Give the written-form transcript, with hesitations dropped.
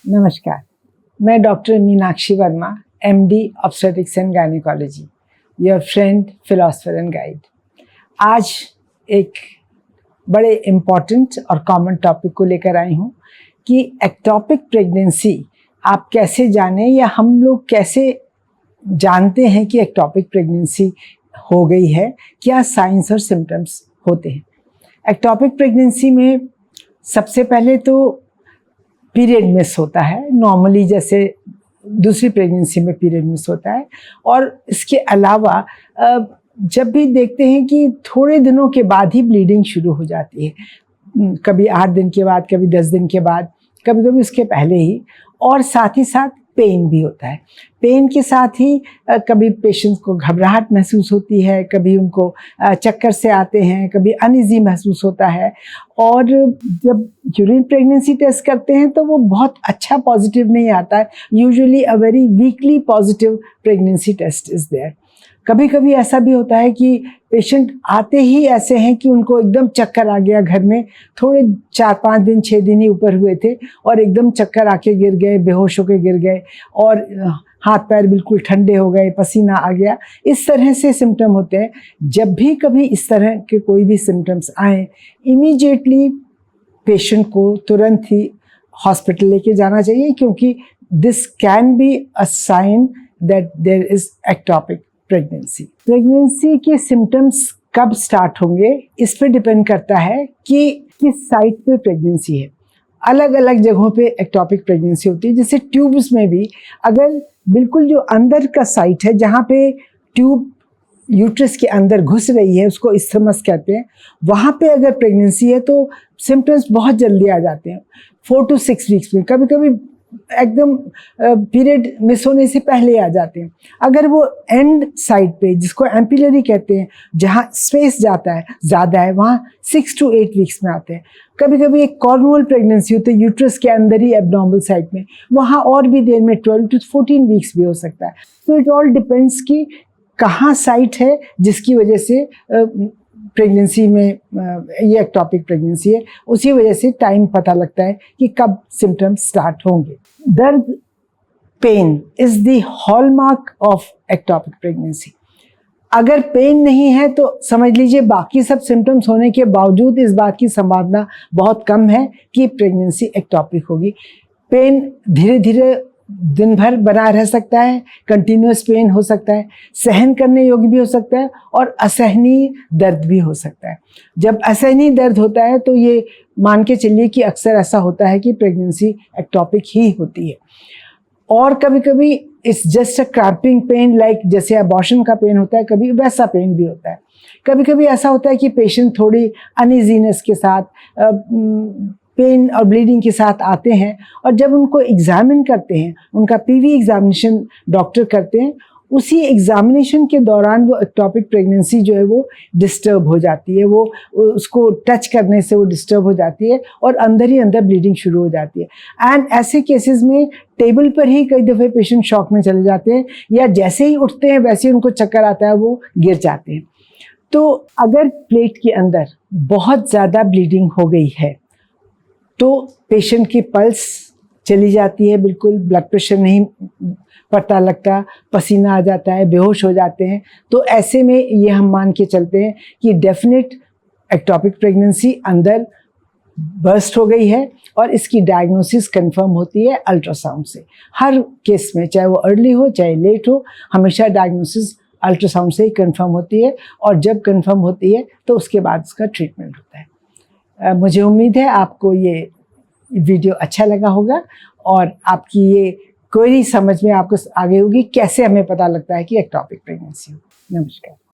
नमस्कार, मैं doctor Meenakshi Verma, MD obstetrics and gynaecology, your friend, philosopher and guide. आज एक बड़े इम्पॉर्टेंट और कॉमन टॉपिक को लेकर आई हूँ कि एक्टोपिक प्रेगनेंसी आप कैसे जानें या हम लोग कैसे जानते हैं कि एक्टोपिक प्रेगनेंसी हो गई है, क्या साइंस और सिम्टम्स होते हैं। एक्टोपिक प्रेगनेंसी में सबसे पहले तो पीरियड मिस होता है, नॉर्मली जैसे दूसरी प्रेगनेंसी में पीरियड मिस होता है। और इसके अलावा जब भी देखते हैं कि थोड़े दिनों के बाद ही ब्लीडिंग शुरू हो जाती है, कभी 8 दिन के बाद, कभी 10 दिन के बाद, कभी कभी उसके पहले ही। और साथ ही साथ पेन भी होता है। पेन के साथ ही कभी पेशेंट्स को घबराहट महसूस होती है, कभी उनको चक्कर से आते हैं, कभी अनईजी महसूस होता है। और जब यूरिन प्रेगनेंसी टेस्ट करते हैं तो वो बहुत अच्छा पॉजिटिव नहीं आता है। Usually a very weakly positive pregnancy test is there. कभी कभी ऐसा भी होता है कि पेशेंट आते ही ऐसे हैं कि उनको एकदम चक्कर आ गया, घर में थोड़े 4-5 दिन 6 दिन ही ऊपर हुए थे और एकदम चक्कर आके गिर गए, बेहोश होके गिर गए और हाथ पैर बिल्कुल ठंडे हो गए, पसीना आ गया। इस तरह से सिम्टम होते हैं। जब भी कभी इस तरह के कोई भी सिम्टम्स आए, इमीडिएटली पेशेंट को तुरंत ही हॉस्पिटल लेके जाना चाहिए, क्योंकि this can be a sign that there is ectopic pregnancy के सिम्टम्स कब स्टार्ट होंगे, इस पे डिपेंड करता है कि किस साइट पे प्रेगनेंसी है। अलग अलग जगहों पे एक्टोपिक प्रेगनेंसी होती है। जैसे ट्यूब्स में भी अगर बिल्कुल जो अंदर का साइट है, जहाँ पे ट्यूब यूट्रस के अंदर घुस रही है, उसको इस्थमस कहते हैं, वहाँ पे अगर प्रेगनेंसी है तो सिम्टम्स बहुत जल्दी आ जाते हैं, 4 to 6 वीक्स में। कभी कभी एकदम पीरियड मिस होने से पहले आ जाते हैं। अगर वो एंड साइड पे, जिसको एम्पिलरी कहते हैं, जहाँ स्पेस जाता है ज़्यादा है, वहाँ 6 to 8 वीक्स में आते हैं। कभी कभी एक कॉर्नुअल प्रेगनेंसी होती है यूट्रस के अंदर ही एब्नॉर्मल साइड में, वहाँ और भी देर में 12 to 14 वीक्स भी हो सकता है। तो इट ऑल डिपेंड्स कि कहाँ साइट है जिसकी वजह से प्रेगनेंसी में ये एक्टोपिक प्रेगनेंसी है, उसी वजह से टाइम पता लगता है कि कब सिम्टम्स स्टार्ट होंगे। दर्द, pain is the hallmark of ectopic pregnancy. अगर पेन नहीं है तो समझ लीजिए बाकी सब सिम्टम्स होने के बावजूद इस बात की संभावना बहुत कम है कि प्रेगनेंसी एक्टोपिक होगी। पेन धीरे धीरे दिन भर बना रह सकता है, कंटिन्यूस पेन हो सकता है, सहन करने योग्य भी हो सकता है और असहनीय दर्द भी हो सकता है। जब असहनीय दर्द होता है तो ये मान के चलिए कि अक्सर ऐसा होता है कि प्रेगनेंसी एक्टोपिक ही होती है। और कभी कभी it's just a cramping pain, like जैसे अबॉर्शन का पेन होता है, कभी वैसा पेन भी होता है। कभी कभी ऐसा होता है कि पेशेंट थोड़ी अनईजीनेस के साथ, पेन और ब्लीडिंग के साथ आते हैं, और जब उनको एग्जामिन करते हैं, उनका PV एग्जामिनेशन डॉक्टर करते हैं, उसी एग्जामिनेशन के दौरान वो एक्टोपिक प्रेगनेंसी जो है वो डिस्टर्ब हो जाती है, वो उसको टच करने से वो डिस्टर्ब हो जाती है और अंदर ही अंदर ब्लीडिंग शुरू हो जाती है। एंड ऐसे केसेस में टेबल पर ही कई दफ़े पेशेंट शॉक में चले जाते हैं, या जैसे ही उठते हैं वैसे ही उनको चक्कर आता है, वो गिर जाते हैं। तो अगर प्लेट के अंदर बहुत ज़्यादा ब्लीडिंग हो गई है तो पेशेंट की पल्स चली जाती है, बिल्कुल ब्लड प्रेशर नहीं पता लगता, पसीना आ जाता है, बेहोश हो जाते हैं। तो ऐसे में ये हम मान के चलते हैं कि डेफिनेट एक्टोपिक प्रेगनेंसी अंदर बर्स्ट हो गई है, और इसकी डायग्नोसिस कंफर्म होती है अल्ट्रासाउंड से। हर केस में, चाहे वो अर्ली हो चाहे लेट हो, हमेशा डायग्नोसिस अल्ट्रासाउंड से ही कंफर्म होती है, और जब कंफर्म होती है तो उसके बाद उसका ट्रीटमेंट होता है। मुझे उम्मीद है आपको ये वीडियो अच्छा लगा होगा और आपकी ये क्वेरी समझ में आपको आ गई होगी, कैसे हमें पता लगता है कि एक्टोपिक प्रेगनेंसी हो। नमस्कार।